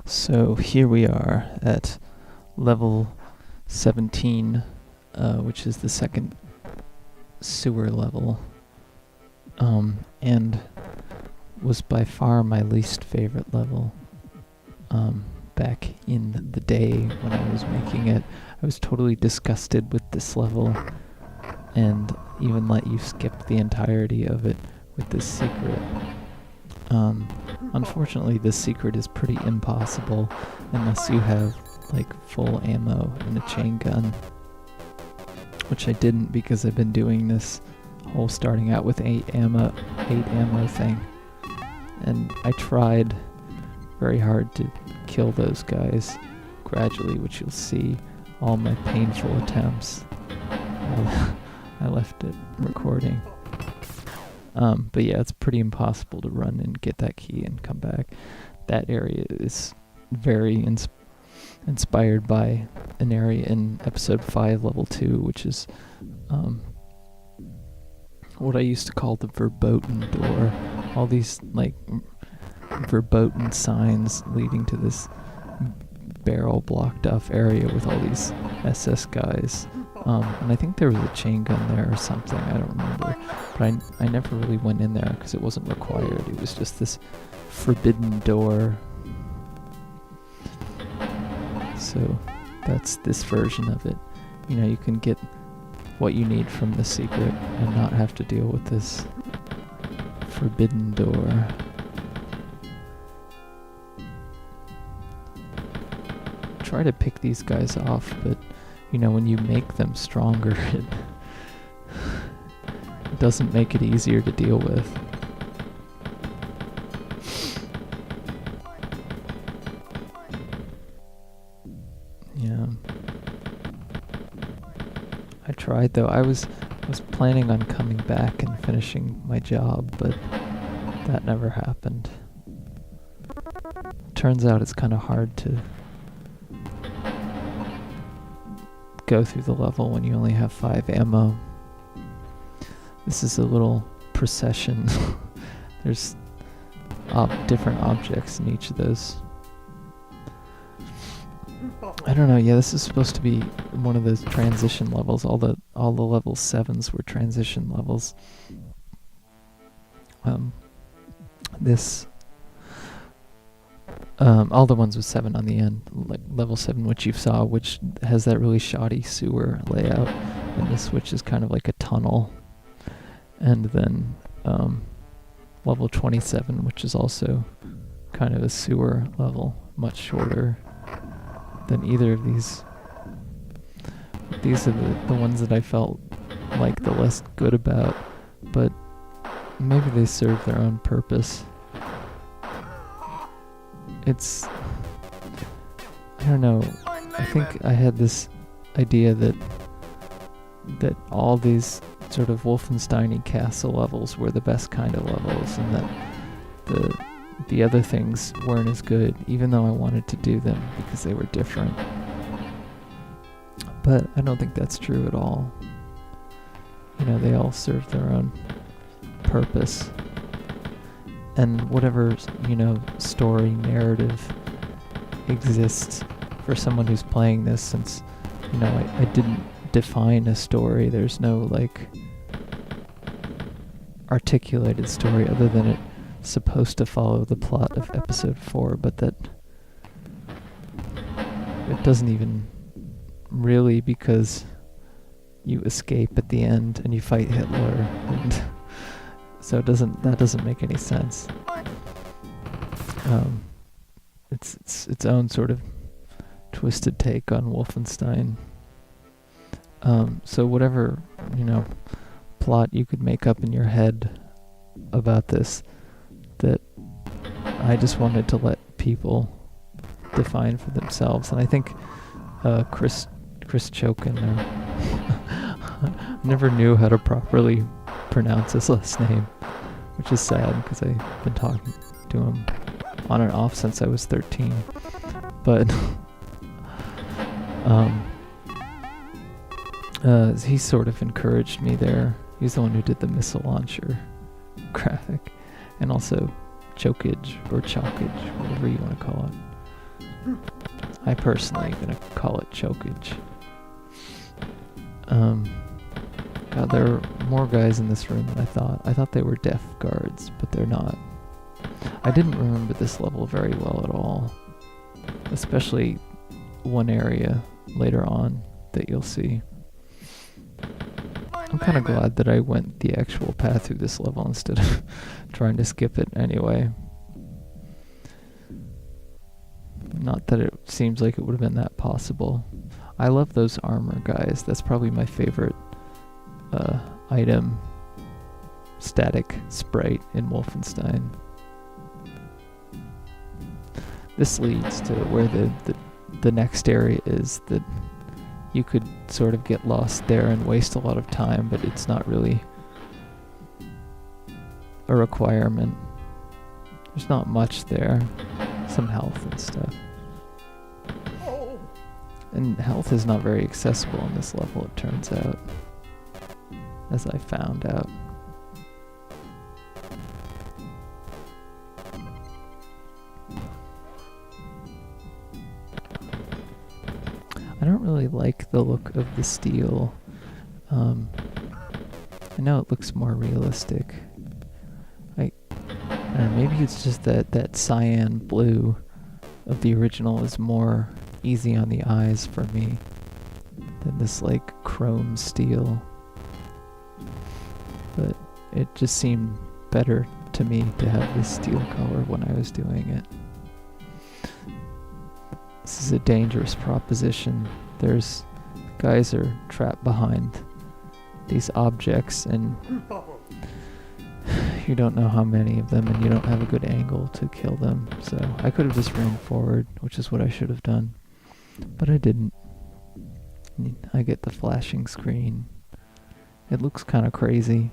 So here we are at level 17, which is the second sewer level, and was by far my least favorite level. Back in the day when I was making it, I was totally disgusted with this level, and even let you skip the entirety of it with this secret. Unfortunately, this secret is pretty impossible unless you have like full ammo and a chain gun, which I didn't because I've been doing this whole starting out with 8 ammo thing, and I tried very hard to kill those guys gradually, which you'll see all my painful attempts. I left it recording. But yeah, it's pretty impossible to run and get that key and come back. That area is very inspired by an area in episode 5, level 2, which is what I used to call the verboten door. All these like verboten signs leading to this barrel blocked off area with all these SS guys. And I think there was a chain gun there or something, I don't remember. But I never really went in there because it wasn't required. It was just this forbidden door. So that's this version of it. You know, you can get what you need from the secret and not have to deal with this forbidden door. Try to pick these guys off, but you know, when you make them stronger, it doesn't make it easier to deal with. Yeah. I tried though. I was planning on coming back and finishing my job, but that never happened. Turns out it's kind of hard to go through the level when you only have 5 ammo. This is a little procession. There's different objects in each of those. I don't know. Yeah, this is supposed to be one of those transition levels. All the level 7s were transition levels. All the ones with 7 on the end, like level 7, which you saw, which has that really shoddy sewer layout, and this which is kind of like a tunnel. And then level 27, which is also kind of a sewer level, much shorter than either of these. These are the ones that I felt like the less good about, but maybe they serve their own purpose. It's, I don't know, I think I had this idea that all these sort of Wolfenstein-y castle levels were the best kind of levels, and that the other things weren't as good, even though I wanted to do them because they were different. But I don't think that's true at all. You know, they all serve their own purpose. And whatever, you know, story, narrative exists for someone who's playing this, since, you know, I didn't define a story. There's no, like, articulated story other than it's supposed to follow the plot of episode 4, but that it doesn't even really, because you escape at the end and you fight Hitler, and so that doesn't make any sense. It's its own sort of twisted take on Wolfenstein. So whatever, you know, plot you could make up in your head about this, that I just wanted to let people define for themselves. And I think Chris Chokin, I never knew how to properly pronounce his last name, which is sad because I've been talking to him on and off since I was 13. But he sort of encouraged me there. He's the one who did the missile launcher graphic, and also chokage or chalkage, whatever you want to call it. I personally am gonna call it chokage. God, there are more guys in this room than I thought. I thought they were deaf guards, but they're not. I didn't remember this level very well at all. Especially one area later on that you'll see. I'm kind of glad that I went the actual path through this level instead of trying to skip it anyway. Not that it seems like it would have been that possible. I love those armor guys. That's probably my favorite item static sprite in Wolfenstein. This leads to where the next area is, that you could sort of get lost there and waste a lot of time, but it's not really a requirement. There's not much there. Some health and stuff. And health is not very accessible in this level, it turns out. As I found out. I don't really like the look of the steel. I know it looks more realistic. Maybe it's just that cyan blue of the original is more easy on the eyes for me than this like chrome steel. But it just seemed better to me to have this steel color when I was doing it. This is a dangerous proposition. There's guys are trapped behind these objects and you don't know how many of them, and you don't have a good angle to kill them. So I could have just ran forward, which is what I should have done. But I didn't. I get the flashing screen. It looks kind of crazy.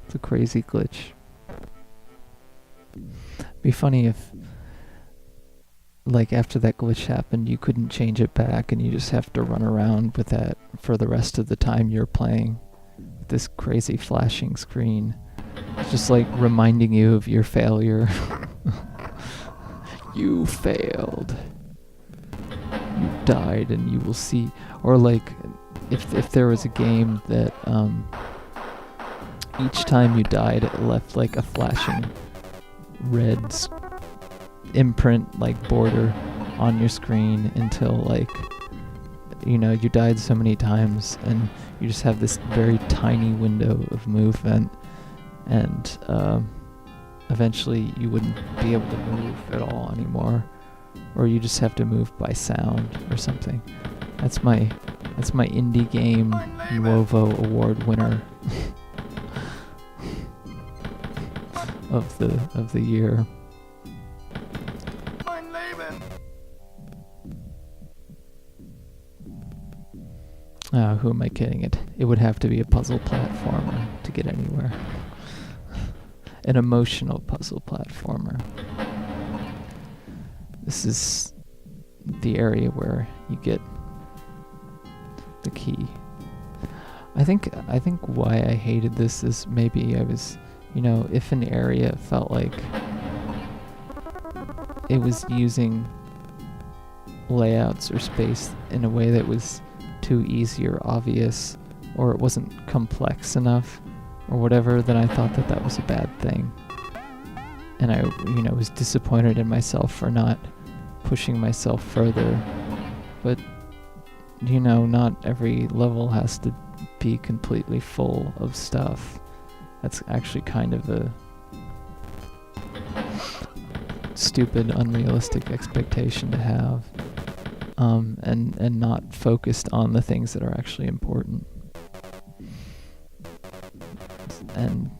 It's a crazy glitch. Be funny if, like, after that glitch happened, you couldn't change it back and you just have to run around with that for the rest of the time you're playing. This crazy flashing screen. It's just like reminding you of your failure. You failed. You died and you will see. Or like, if there was a game that each time you died it left like a flashing red imprint like border on your screen until like, you know, you died so many times and you just have this very tiny window of movement, and eventually you wouldn't be able to move at all anymore, or you just have to move by sound or something. That's my indie game Wovo award winner of the year. Who am I kidding? It would have to be a puzzle platformer to get anywhere. An emotional puzzle platformer. This is the area where you get the key. I think why I hated this is maybe I was, you know, if an area felt like it was using layouts or space in a way that was too easy or obvious, or it wasn't complex enough or whatever, then I thought that was a bad thing. And I, you know, was disappointed in myself for not pushing myself further. But, you know, not every level has to be completely full of stuff. That's actually kind of a stupid, unrealistic expectation to have. And not focused on the things that are actually important. And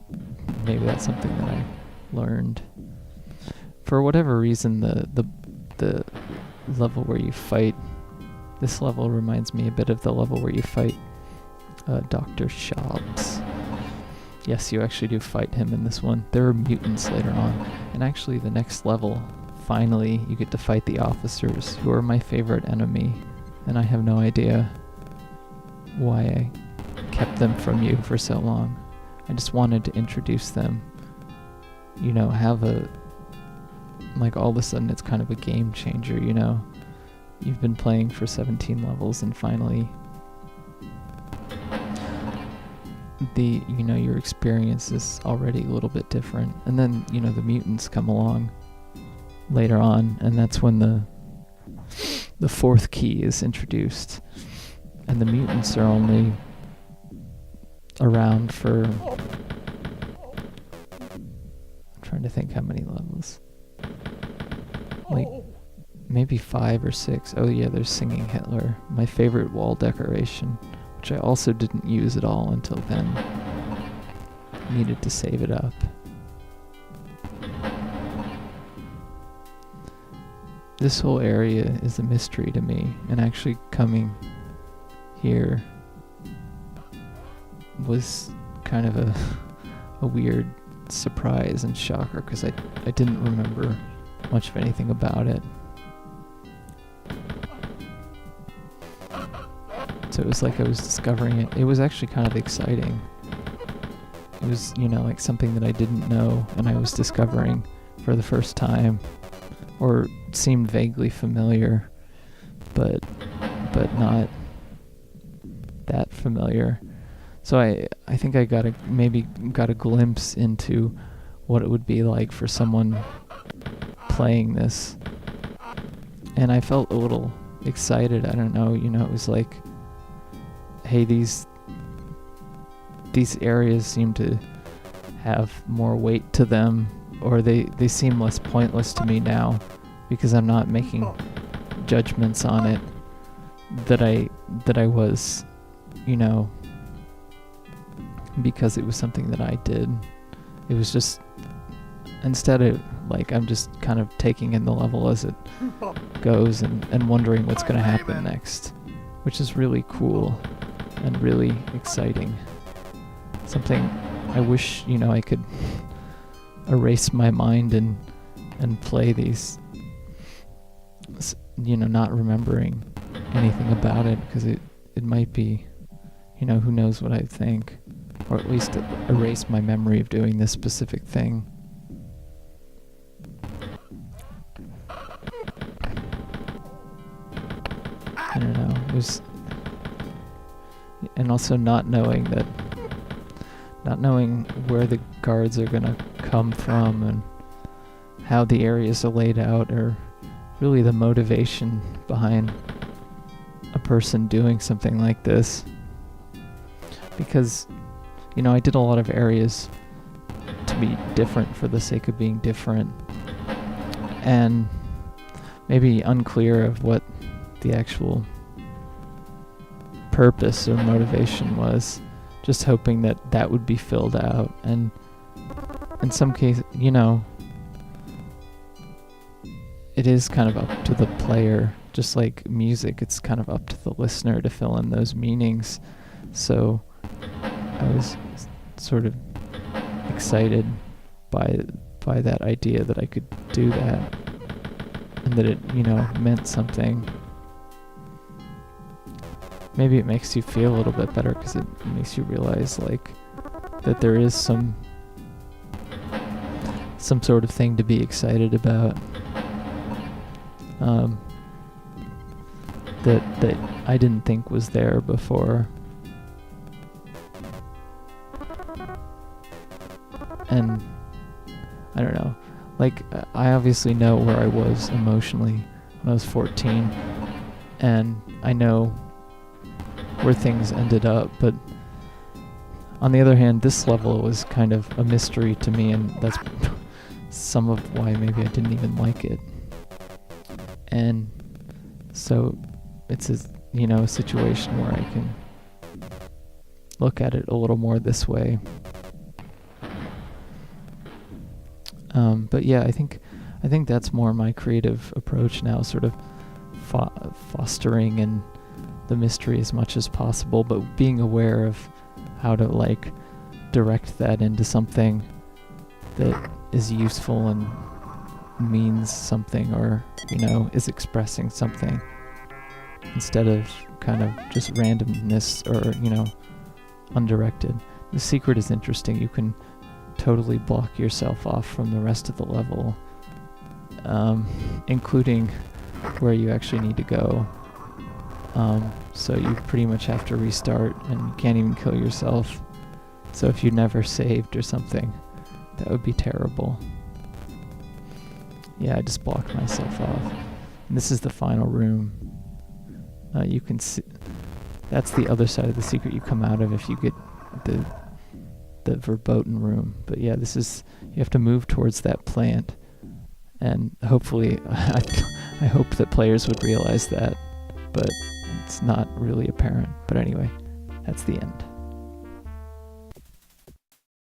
maybe that's something that I learned. For whatever reason, the level where you fight, this level reminds me a bit of the level where you fight Dr. Shabs. Yes, you actually do fight him in this one. There are mutants later on. And actually the next level, finally, you get to fight the officers, who are my favorite enemy, and I have no idea why I kept them from you for so long. I just wanted to introduce them, you know, have a like all of a sudden it's kind of a game changer, you know? You've been playing for 17 levels and finally your experience is already a little bit different. And then, the mutants come along later on, and that's when the fourth key is introduced. And the mutants are only around for, I'm trying to think how many levels. Like maybe 5 or 6. Oh yeah, there's Singing Hitler, my favorite wall decoration, which I also didn't use at all until then. Needed to save it up. This whole area is a mystery to me, and actually coming here was kind of a weird surprise and shocker, because I didn't remember much of anything about it. So it was like I was discovering it. It was actually kind of exciting. It was, like something that I didn't know and I was discovering for the first time, or seemed vaguely familiar, but not that familiar. So I think I got a glimpse into what it would be like for someone playing this, and I felt a little excited. I don't know, it was like, hey, these areas seem to have more weight to them, or they seem less pointless to me now, because I'm not making judgments on it that I was, because it was something that I did. It was just, instead of like, I'm just kind of taking in the level as it goes and wondering what's going to happen next, which is really cool and really exciting. Something I wish, I could erase my mind and play these, not remembering anything about it, because it might be, who knows what I think, or at least erase my memory of doing this specific thing. I don't know, it was, and also not knowing where the guards are gonna come from and how the areas are laid out, or really the motivation behind a person doing something like this. Because, I did a lot of areas to be different for the sake of being different, and maybe unclear of what the actual purpose or motivation was, just hoping that would be filled out. And in some cases, it is kind of up to the player, just like music, it's kind of up to the listener to fill in those meanings. So I was sort of excited by that idea that I could do that, and that it, meant something. Maybe it makes you feel a little bit better, because it makes you realize, like, that there is some sort of thing to be excited about. That I didn't think was there before. And I don't know, like, I obviously know where I was emotionally when I was 14, and I know where things ended up, but on the other hand, this level was kind of a mystery to me, and that's some of why maybe I didn't even like it. And so it's a situation where I can look at it a little more this way. But yeah, I think that's more my creative approach now, sort of fostering in the mystery as much as possible, but being aware of how to, like, direct that into something that is useful and means something, or is expressing something, instead of kind of just randomness or undirected. The secret is interesting. You can totally block yourself off from the rest of the level including where you actually need to go. So you pretty much have to restart, and you can't even kill yourself. So if you never saved or something, that would be terrible. Yeah, I just blocked myself off. And this is the final room. You can see that's the other side of the secret you come out of if you get the verboten room. But yeah, this is, you have to move towards that plant, and hopefully I hope that players would realize that, but it's not really apparent. But anyway, that's the end.